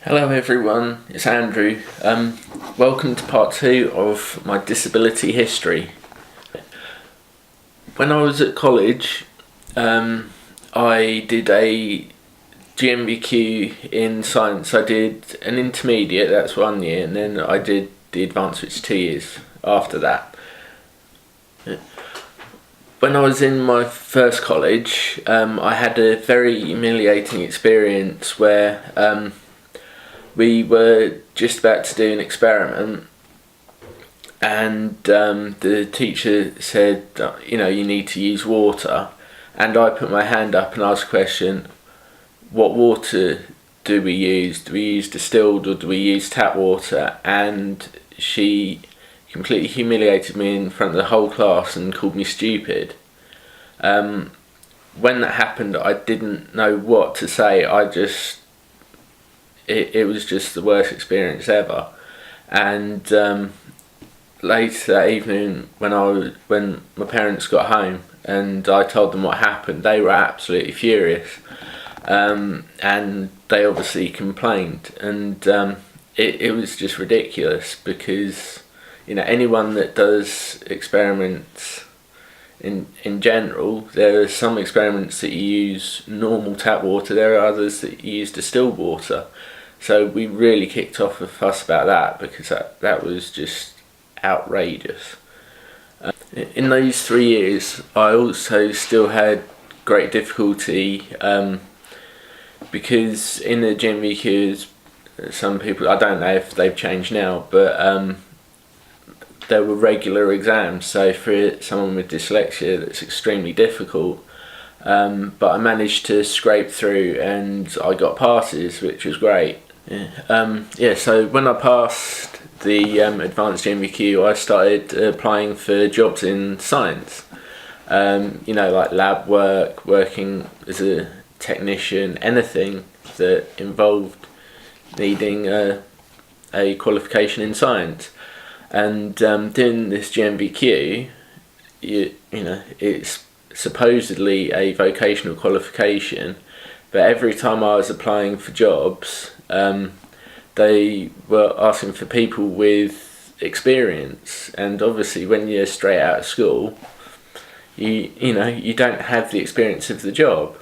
Hello everyone, it's Andrew. Welcome to part 2 of my disability history. When I was at college, I did a GMVQ in science. I did an intermediate, that's 1 year, and then I did the advanced, which is 2 years after that. When I was in my first college, I had a very humiliating experience where we were just about to do an experiment, and the teacher said, you need to use water, and I put my hand up and asked a question: what water do we use? Do we use distilled or do we use tap water? And she completely humiliated me in front of the whole class and called me stupid. When that happened, I didn't know what to say. It was just the worst experience ever. And later that evening, when my parents got home and I told them what happened, they were absolutely furious, and they obviously complained. And it was just ridiculous, because anyone that does experiments in general, there are some experiments that you use normal tap water, there are others that you use distilled water. So we really kicked off a fuss about that, because that was just outrageous. In those 3 years, I also still had great difficulty, because in the GMVQs, some people, I don't know if they've changed now, but there were regular exams. So for someone with dyslexia, that's extremely difficult. But I managed to scrape through and I got passes, which was great. So when I passed the advanced GMVQ, I started applying for jobs in science. Like lab work, working as a technician, anything that involved needing a qualification in science. And doing this GMVQ, it's supposedly a vocational qualification, but every time I was applying for jobs, they were asking for people with experience. And obviously when you're straight out of school, you don't have the experience of the job,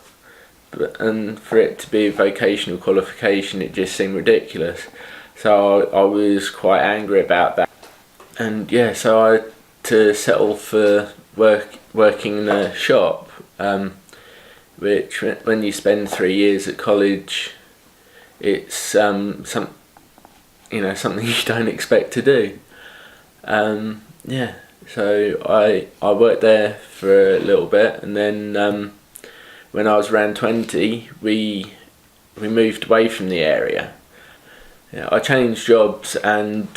and for it to be a vocational qualification, it just seemed ridiculous. So I was quite angry about that. And so I had to settle for working in a shop, which, when you spend 3 years at college, it's something you don't expect to do. So I worked there for a little bit, and then when I was around 20, we moved away from the area. I changed jobs, and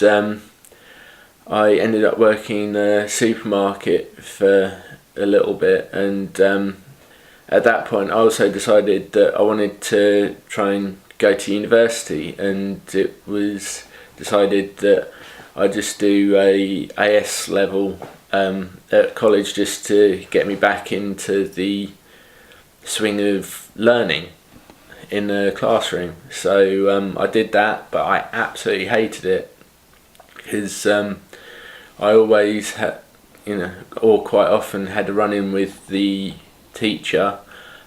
I ended up working in a supermarket for a little bit, and at that point I also decided that I wanted to try and go to university, and it was decided that I'd just do a A.S.D level at college, just to get me back into the swing of learning in a classroom. So I did that, but I absolutely hated it, because I always had, or quite often had a run-in with the teacher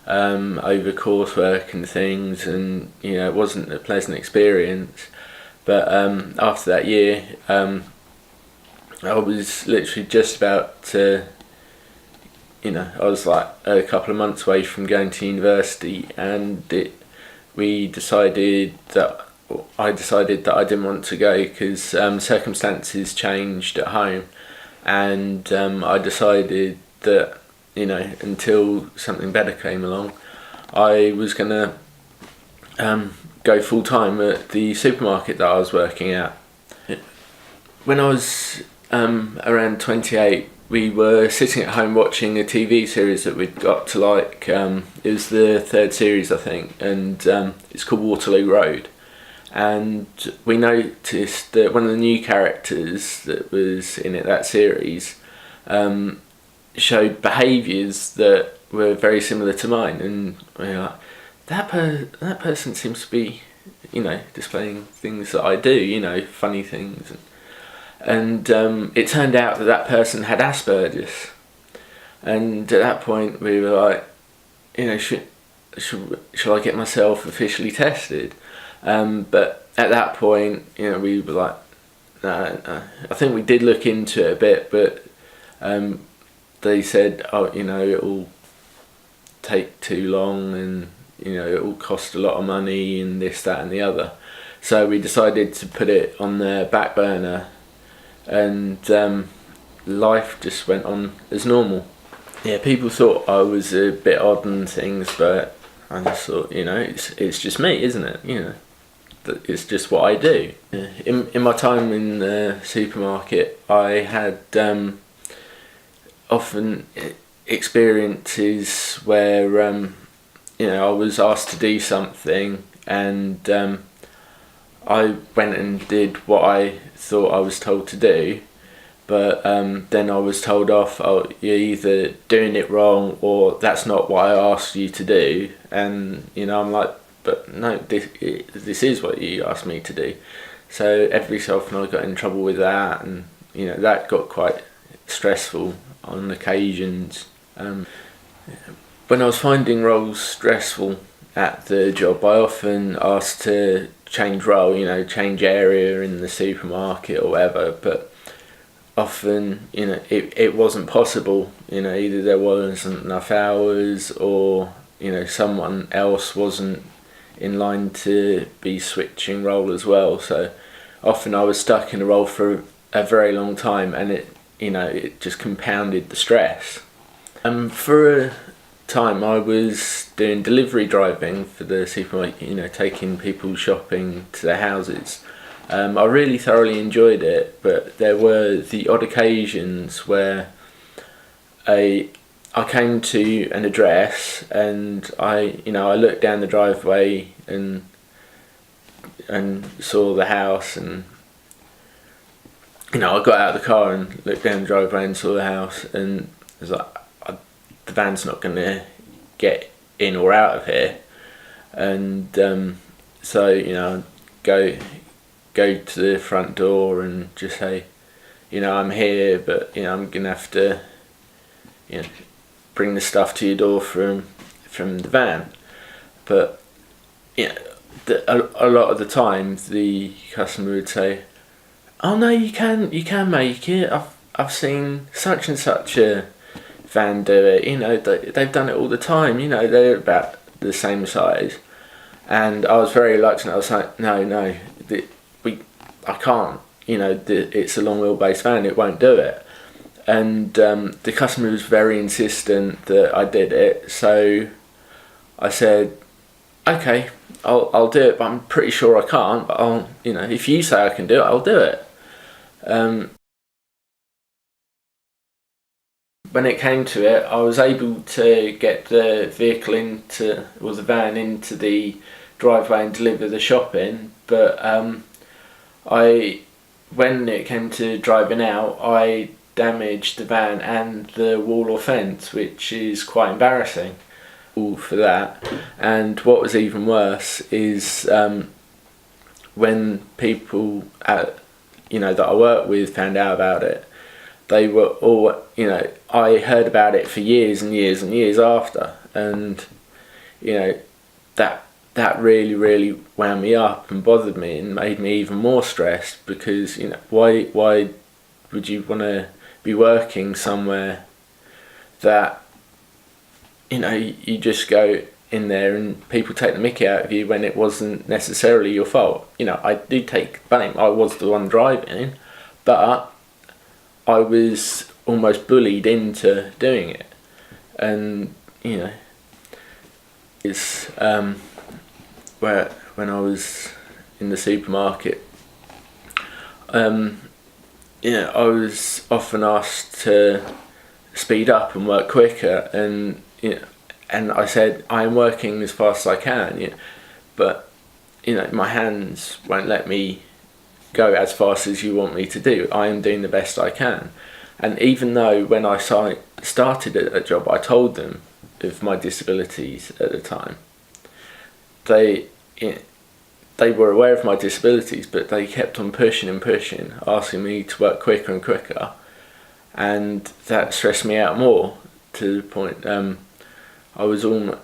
over coursework and things, and it wasn't a pleasant experience. But after that year, I was literally just about to, I was like a couple of months away from going to university, and I decided that I didn't want to go, because circumstances changed at home, and I decided that until something better came along, I was gonna go full time at the supermarket that I was working at. When I was around 28, we were sitting at home watching a TV series that we'd got to like. It was the 3rd series, I think, and it's called Waterloo Road. And we noticed that one of the new characters that was in that series showed behaviours that were very similar to mine, and we were like, that person seems to be displaying things that I do, funny things. And it turned out that that person had Asperger's. And at that point we were like, should I get myself officially tested? But at that point, we were like, no. I think we did look into it a bit, but they said, it'll take too long, and it'll cost a lot of money, and this, that, and the other. So we decided to put it on the back burner, and life just went on as normal. Yeah, people thought I was a bit odd and things, but I just thought, it's just me, isn't it? It's just what I do. In my time in the supermarket, I had often experiences where I was asked to do something, and I went and did what I thought I was told to do, but then I was told off, oh, you're either doing it wrong or that's not what I asked you to do. And I'm like, but no, this is what you asked me to do. So every so often I got in trouble with that, and that got quite stressful on occasions. When I was finding roles stressful at the job, I often asked to change role, change area in the supermarket or whatever, but often it wasn't possible. Either there wasn't enough hours, or someone else wasn't in line to be switching role as well. So often I was stuck in a role for a very long time, and it just compounded the stress. For a time I was doing delivery driving for the supermarket, taking people shopping to their houses. I really thoroughly enjoyed it, but there were the odd occasions where I came to an address, and I looked down the driveway and saw the house, and I got out of the car and looked down the driveway and saw the house, and I was like, the van's not going to get in or out of here. And so go to the front door and just say, I'm here, but I'm gonna have to bring the stuff to your door from the van. But a lot of the time the customer would say, oh no, you can make it, I've seen such and such a van do it, they've done it all the time, they're about the same size. And I was very reluctant. I was like, no, I can't, it's a long wheelbase van, it won't do it. And the customer was very insistent that I did it, so I said, okay, I'll do it, but I'm pretty sure I can't, but I'll, if you say I can do it, I'll do it. When it came to it, I was able to get the van into the driveway and deliver the shopping, but when it came to driving out, I damaged the van and the wall or fence, which is quite embarrassing for that. And what was even worse is when people that I work with found out about it, they were all, I heard about it for years and years and years after, and that really, really wound me up and bothered me and made me even more stressed, because why would you want to be working somewhere that you just go in there and people take the mickey out of you when it wasn't necessarily your fault. I do take blame, I was the one driving, but I was almost bullied into doing it. And it's where when I was in the supermarket, I was often asked to speed up and work quicker, and and I said, I am working as fast as I can, but my hands won't let me go as fast as you want me to do. I am doing the best I can. And even though when I started at a job, I told them of my disabilities at the time, they they were aware of my disabilities, but they kept on pushing and pushing, asking me to work quicker and quicker, and that stressed me out more, to the point I was all,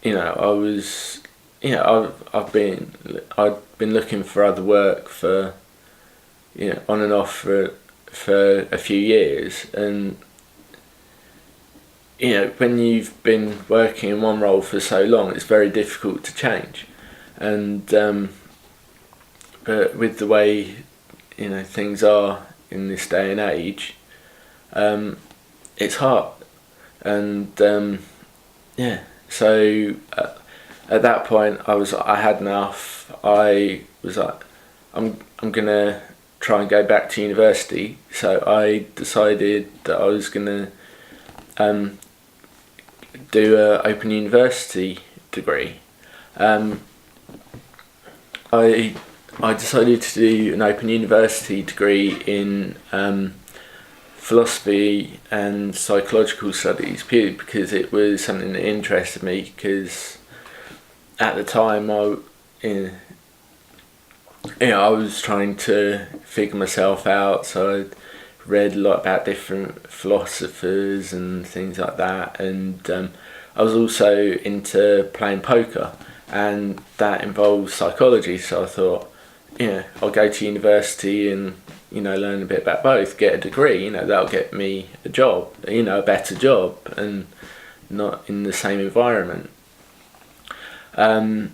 I was, I'd been looking for other work for, on and off for a few years, and when you've been working in one role for so long, it's very difficult to change. And but with the way things are in this day and age, it's hard. And so at that point I had enough. I was like, I'm gonna try and go back to university. So I decided that I was gonna do a open university degree. I decided to do an open university degree in philosophy and psychological studies, purely because it was something that interested me. Because at the time I was trying to figure myself out, so I read a lot about different philosophers and things like that, and I was also into playing poker, and that involves psychology. So I thought, I'll go to university and learn a bit about both, get a degree, that'll get me a job, a better job, and not in the same environment. And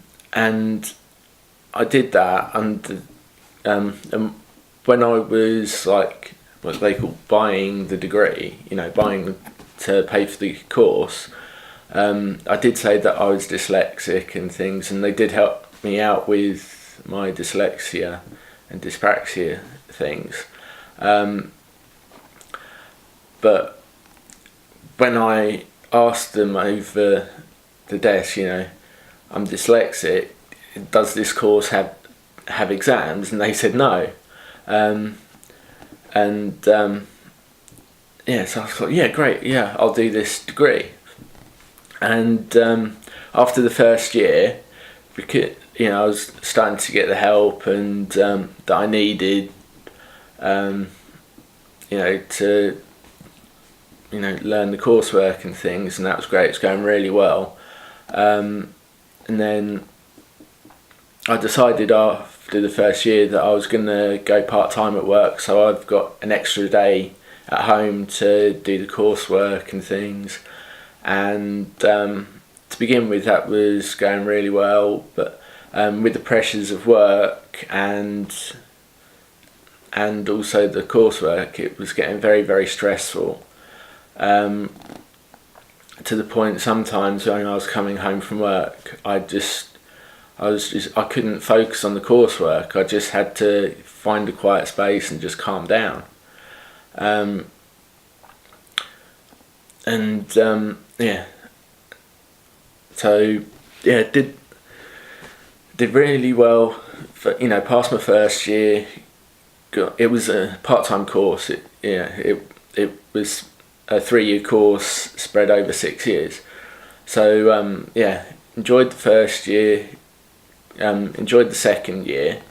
I did that, and when I was like what they call buying the degree, buying to pay for the course, I did say that I was dyslexic and things, and they did help me out with my dyslexia and dyspraxia things. But when I asked them over the desk, I'm dyslexic, does this course have exams? And they said no. So I thought, yeah, great, yeah, I'll do this degree. And after the first year, because I was starting to get the help and that I needed, to learn the coursework and things, and that was great. It's going really well. And then I decided after the first year that I was going to go part-time at work, so I've got an extra day at home to do the coursework and things. And to begin with, that was going really well, but with the pressures of work and also the coursework, it was getting very, very stressful, to the point sometimes when I was coming home from work, I couldn't focus on the coursework. I just had to find a quiet space and just calm down. Did really well. Passed my first year. It was a part-time course. It was a 3-year course spread over 6 years. So enjoyed the first year. Enjoyed the second year,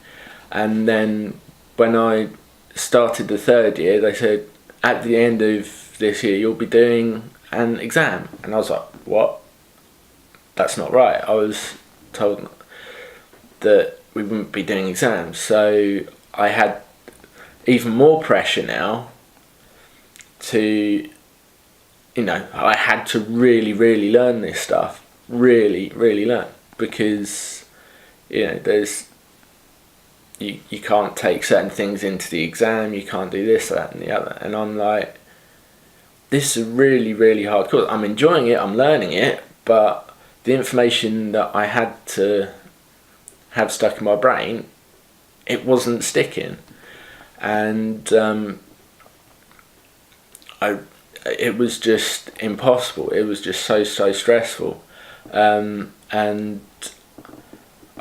and then when I started the third year, they said at the end of this year you'll be doing an exam, and I was like, what? That's not right. I was told that we wouldn't be doing exams, so I had even more pressure now to, I had to really, really learn this stuff, really, really learn, because there's you can't take certain things into the exam, you can't do this, that and the other, and I'm like, this is a really, really hard course. I'm enjoying it, I'm learning it, but the information that I had to have stuck in my brain, it wasn't sticking, and it was just impossible. It was just so stressful, and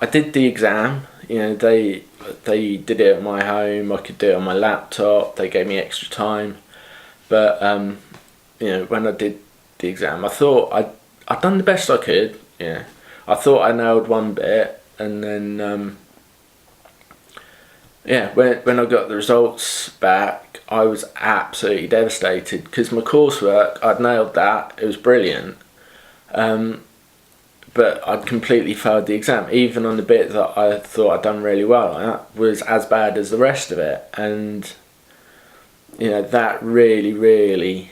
I did the exam. They did it at my home. I could do it on my laptop. They gave me extra time, but when I did the exam, I thought I'd done the best I could. I thought I nailed one bit, and then yeah, when I got the results back, I was absolutely devastated because my coursework, I'd nailed that. It was brilliant. But I'd completely failed the exam. Even on the bit that I thought I'd done really well at was as bad as the rest of it. And, that really,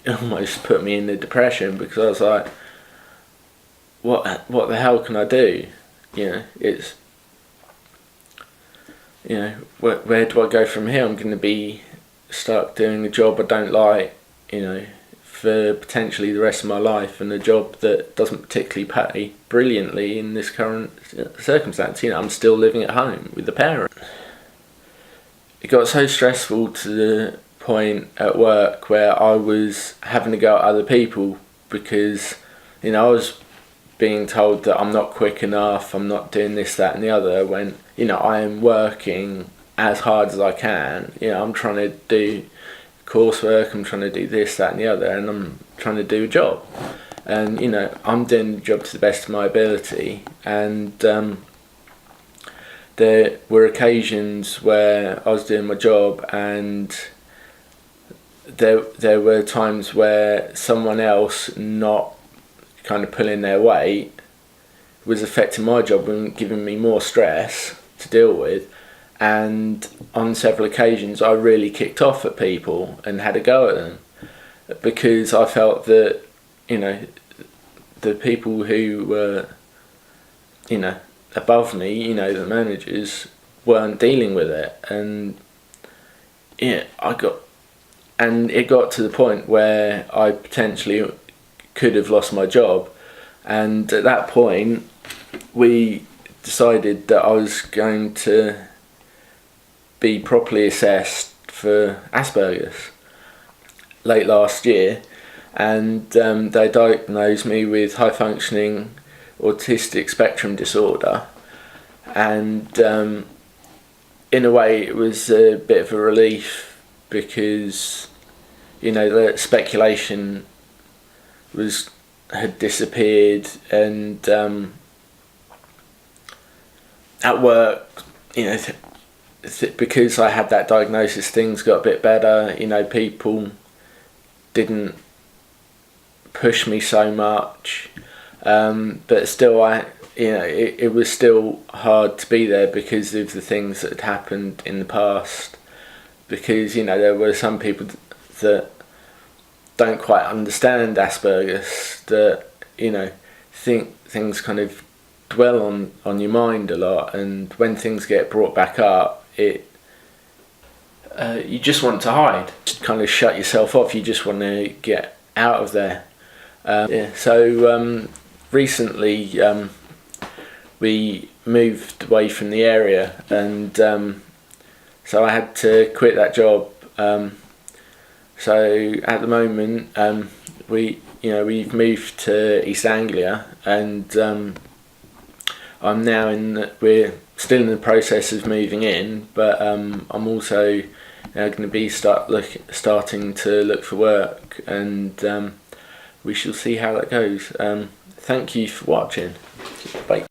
almost put me in the depression, because I was like, what the hell can I do? It's, where do I go from here? I'm going to be stuck doing a job I don't like, for potentially the rest of my life, and a job that doesn't particularly pay brilliantly in this current circumstance. I'm still living at home with the parent. It got so stressful to the point at work where I was having to go at other people because, I was being told that I'm not quick enough, I'm not doing this, that and the other, when, I am working as hard as I can. I'm trying to do coursework, I'm trying to do this, that and the other, and I'm trying to do a job. And, I'm doing the job to the best of my ability. And there were occasions where I was doing my job and there were times where someone else not kind of pulling their weight was affecting my job and giving me more stress to deal with. And on several occasions I really kicked off at people and had a go at them, because I felt that, the people who were, above me, the managers, weren't dealing with it. And it got to the point where I potentially could have lost my job. And at that point we decided that I was going to be properly assessed for Asperger's late last year, and they diagnosed me with high functioning autistic spectrum disorder. And in a way it was a bit of a relief, because the speculation had disappeared. And at work, because I had that diagnosis, things got a bit better. People didn't push me so much, but still it was still hard to be there because of the things that had happened in the past. Because there were some people that don't quite understand Asperger's, that think things kind of dwell on your mind a lot, and when things get brought back up, you just want to hide, just kind of shut yourself off. You just want to get out of there. So recently we moved away from the area, and so I had to quit that job. So at the moment we've moved to East Anglia, and we're still in the process of moving in, but I'm also going to be starting to look for work, and we shall see how that goes. Thank you for watching. Bye.